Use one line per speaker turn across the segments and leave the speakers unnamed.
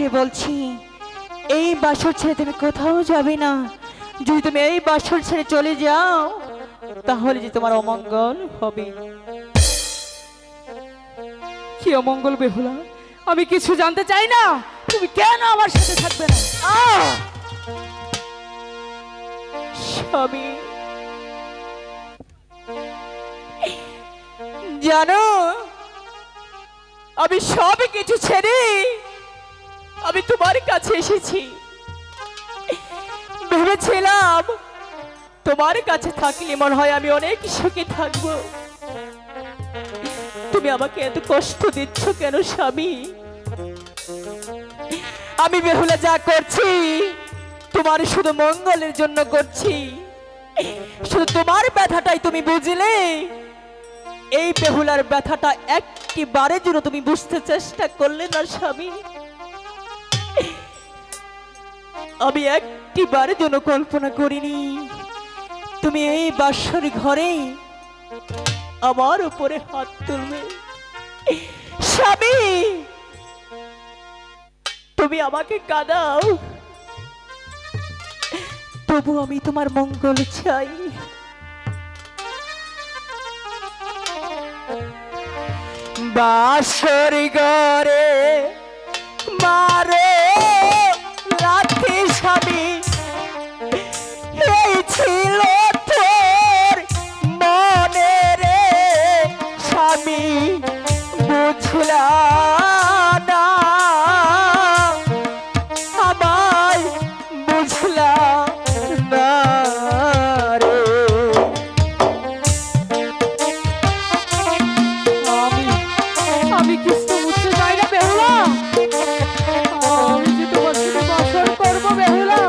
করে বলছি, এই বাসর ছেড়ে তুমি কোথাও যাবে না। যদি তুমি এই বাসর ছেড়ে চলে যাও তাহলে যে তোমার অমঙ্গল হবে।
কি অমঙ্গল বেহুলা? আমি কিছু জানতে চাই না, তুমি কেন আমার সাথে থাকবে না?
স্বামী, জানো আমি সব কিছু ছেড়ে আমি তোমার কাছে এসেছি। ভেবেছিলাম তোমার কাছে থাকলে মনে হয় আমি অনেক সুখে থাকবো। তুমি আমাকে এত কষ্ট দিচ্ছ কেন স্বামী? আমি বেহুলা যা করছি তোমার শুধু মঙ্গলের জন্য করছি। শুধু তোমার ব্যথাটাই তুমি বুঝলে। এই বেহুলার ব্যথাটা একটিবারের জন্য তুমি বুঝতে চেষ্টা করলে না স্বামী। আমি একটিবারের জন্য কল্পনা করিনি তুমি এই বাসর ঘরে আমার উপরে হাত তুলবে। স্বামী, তুমি আমাকে কাঁদাও, তবু আমি তোমার মঙ্গল চাই। বাসর ঘরে মারে রাতে স্বামী, এই ছিল তোর মনে রে স্বামী, বুঝলাম না আমায়, বুঝলাম না রে।
আমি কিছু বুঝতে চাই না বেহুলা। আমি যে তোমার সাথে বাসর করবো বেহুলা।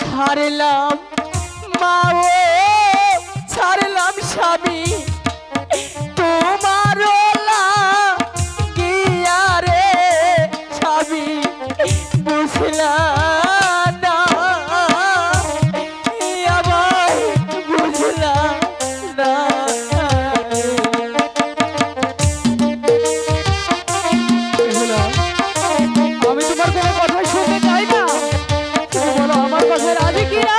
ছাড়লাম মাও, ছাড়লাম স্বামী, তোমার গিয়া রে স্বামী, বুঝলাম না আমায়, বুঝলাম না।
আমি তোমার কোনো কথাই শুনতে চাই না। তুমি বলো আমার কথায় রাজি কিনা?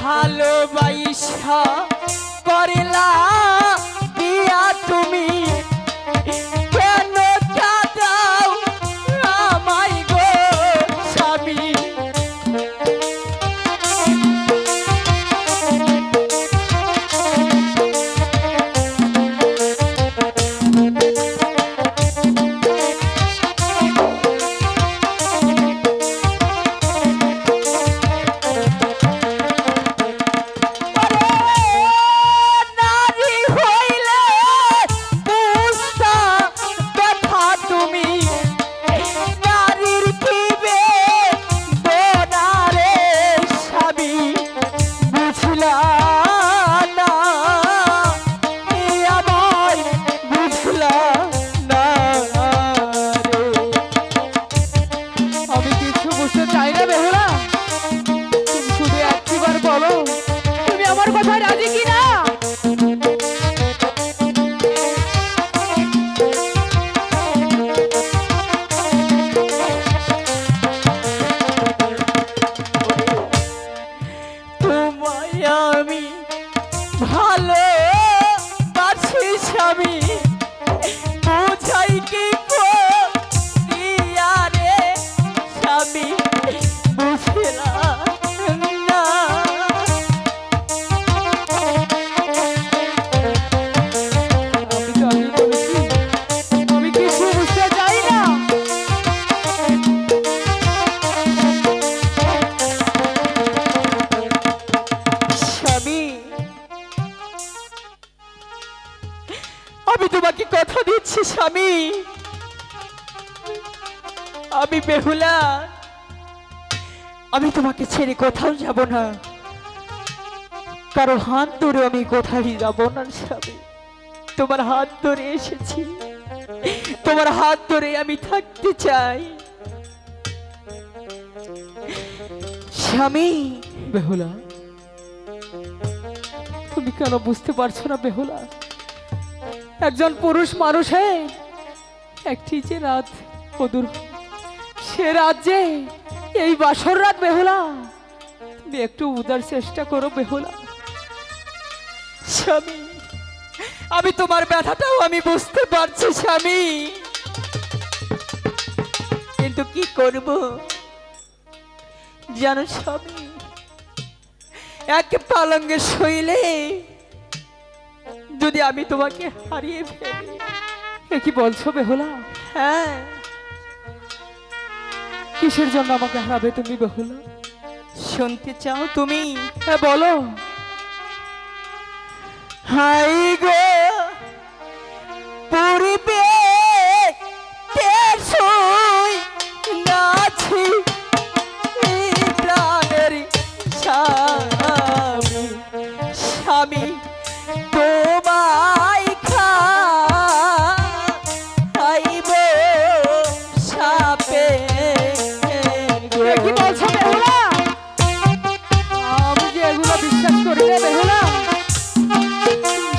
ভালোবাসা করলা বিয়া তুমি, কেন কাঁদাও আমায় গো স্বামী? ভালো বাসি স্বামী বুঝাই কি করিয়া রে স্বামী বুঝলাম না।
আমি তো আগেই বলেছি, আমি কিছু বুঝতে চাই না।
স্বামী আমি তোমাকে কথা দিচ্ছি স্বামী, আমি বেহুলা, আমি তোমাকে ছেড়ে কোথাও যাব না, কারো হাত ধরে আমি কোথায় যাব না স্বামী। তোমার হাত ধরে এসেছি, তোমার হাত ধরে আমি থাকতে চাই স্বামী।
বেহুলা, তুমি কেন বুঝতে পারছো না বেহুলা? একজন পুরুষ মানুষে একটি যে রাত অদূর, সে রাত যে এই বাসর রাত বেহুলা। তুমি একটু উদার চেষ্টা করো বেহুলা।
স্বামী আমি তোমার ব্যথাটাও আমি বুঝতে পারছি স্বামী, কিন্তু কি করব জানো স্বামী, এক পালঙ্গে শৈলে যদি আমি তোমাকে হারিয়ে ফেলি।
এ কি বলছো বেহুলা?
হ্যাঁ,
কিসের জন্য আমাকে হারাবে তুমি বেহুলা?
শুনতে চাও তুমি?
হ্যাঁ বলো।
হাই গো পূর্বে তেসই নাছি প্রাণের স্বামী, স্বামী তোমায় খাইব সাপে।
এ কি বলছো বেহুলা? আমি যে এগুলো বিশ্বাস করি না বেহুলা।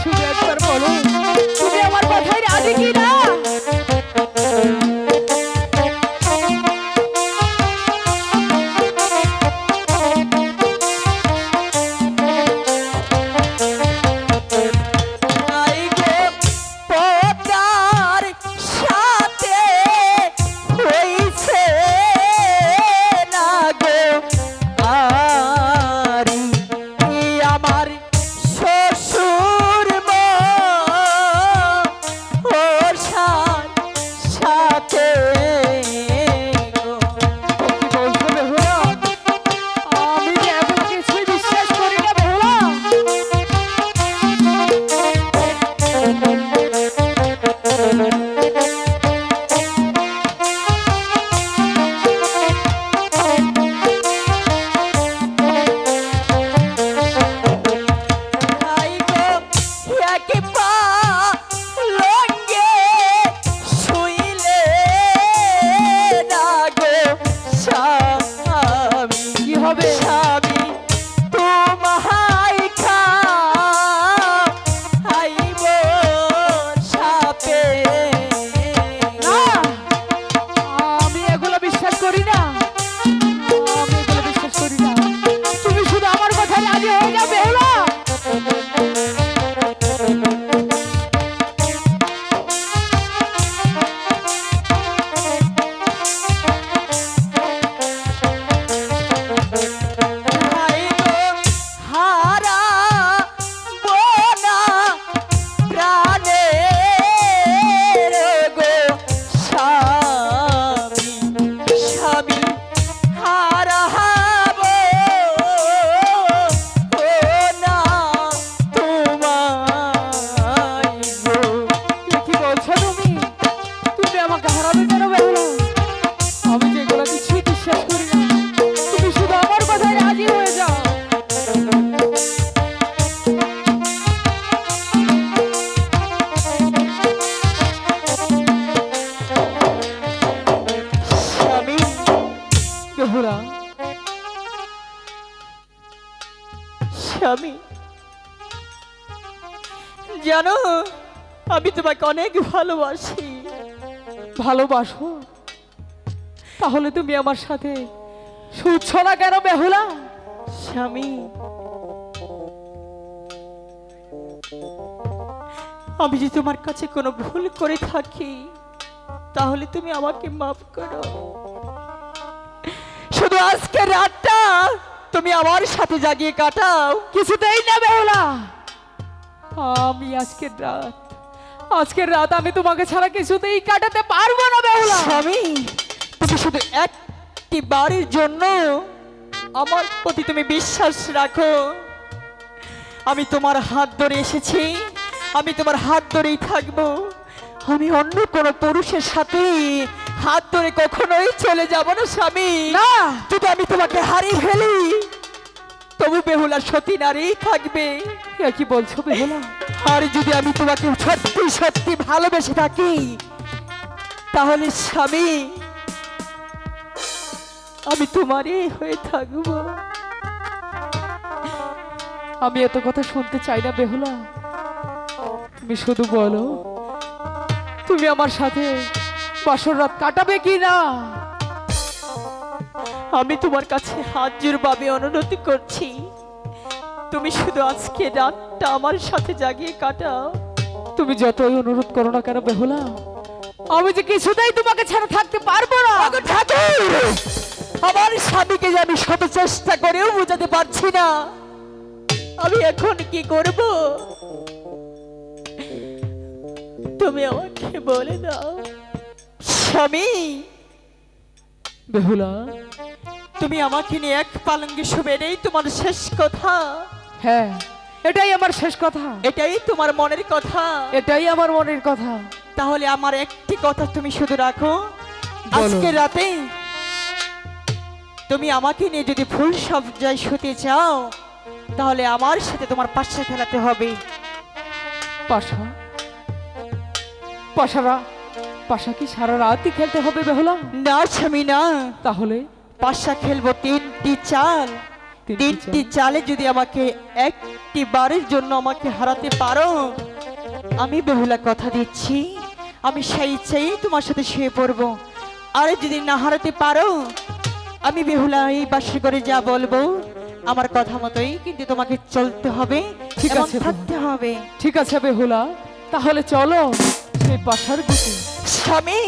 শুধু একবার বলো, তুমি আমার কথায় রাজি কি না?
হাই গো পদ্মার সাথে হইছে না গো আরি, আমার শ্বশুর ওর সাথে গো।
কি বলছো বেহুলা? আমি যে এগুলো কিছুই বিশ্বাস করি না বেহুলা।
হাই গো একে পালঙ্গে শুইলে না গো স্বামী,
কি হবে?
স্বামী তোমায় খাইব সাপে।
না, আমি এগুলো বিশ্বাস করি না। আমি এগুলো বিশ্বাস করি না। তুমি শুধু আমার কথায় রাজি হয়ে যাও বেহুলা।
হাই গো হারা বোনা প্রাণের গো স্বামী, স্বামী হারাবো না তোমায় গো।
এ কি বলছো তুমি? তুমি আমাকে হারাবে কেন বেহুলা? আমি যেগুলো কিছুই বিশ্বাস করি না। তুমি শুধু আমার কথায় রাজি হয়ে যাও।
স্বামী
বেহুলা,
স্বামী জানো আমি তোমাকে অনেক ভালোবাসি।
ভালোবাসো? তাহলে তুমি আমার সাথে শুচ্ছ না কেন বেহুলা?
স্বামী আমি যদি তোমার কাছে কোনো ভুল করে থাকি তাহলে তুমি আমাকে মাফ করো। শুধু আজকের রাতটা তুমি আমার সাথে জাগিয়ে কাটাও।
কিছুতেই না বেহুলা, আমি আজকের রাত আমি তোমাকে ছাড়া কিছুতেই কাটাতে পারবো না বেহুলা।
স্বামী, তুমি শুধু একটি বারের জন্য আমার প্রতি তুমি বিশ্বাস রাখো। আমি তোমার হাত ধরে এসেছি, আমি তোমার হাত ধরেই থাকবো। আমি অন্য কোনো পুরুষের সাথে হাত ধরে কখনোই চলে যাব না স্বামী।
না,
যদি আমি তোমাকে হারিয়ে ফেলি তবু বেহুলা সতী নারী থাকবে।
এ কি বলছো বেহুলা?
আর যদি আমি তোমাকে সত্যি সত্যি ভালোবেসে থাকি তাহলে স্বামী আমি তোমারই হয়ে থাকবো।
আমি এত কথা শুনতে চাই না বেহুলা, তুমি শুধু বলো তুমি আমার সাথে বাসর রাত কাটাবে কি না।
আমি তোমার কাছে হাত জোড়ভাবে অনুরোধ করছি, তুমি শুধু আজকে রাতটা আমার সাথে জাগিয়ে কাটাও।
তুমি যতই অনুরোধ করো না কেন বেহুলা, আমি যে কিছুতেই তোমাকে ছাড়া থাকতে পারবো না।
আগো ঠাকুর, আমার স্বামীকে যে আমি শত চেষ্টা করেও বোঝাতে পারছি না, আমি এখন কি করব? তুমি আমাকে বলে দাও স্বামী।
বেহুলা,
তুমি আমাকে নিয়ে এক পালঙ্গে শুবে, এটাই তোমার শেষ কথা?
হ্যাঁ, এটাই আমার শেষ কথা,
এটাই তোমার মনের কথা?
এটাই আমার মনের কথা।
তাহলে আমার একটি কথা তুমি শুধু রাখো,
বলো।
আজকে রাতে তুমি আমাকে নিয়ে যদি ফুল সজ্জায় শুতে চাও তাহলে আমার সাথে তোমার পাশা খেলাতে হবে।
পাশা? পাশা কি সারা রাতই খেলতে হবে বেহুলা?
না স্বামী না,
তাহলে
পাশা খেলবো তিনটি চাল। তিনটি চালে যদি আমাকে একটি বারের জন্য আমাকে হারাতে পারো, আমি বেহুলা কথা দিচ্ছি আমি সেই চাই তোমার সাথে শুয়ে পড়বো। আর যদি না হারাতে পারো, আমি বেহুলা এই বাসে করে যা বলবো আমার কথা মতোই কিন্তু তোমাকে চলতে হবে,
ঠিক
এবং
আছে
থাকতে হবে।
ঠিক আছে বেহুলা, তাহলে চলো সেই পাশার দিকে।
স্বামী,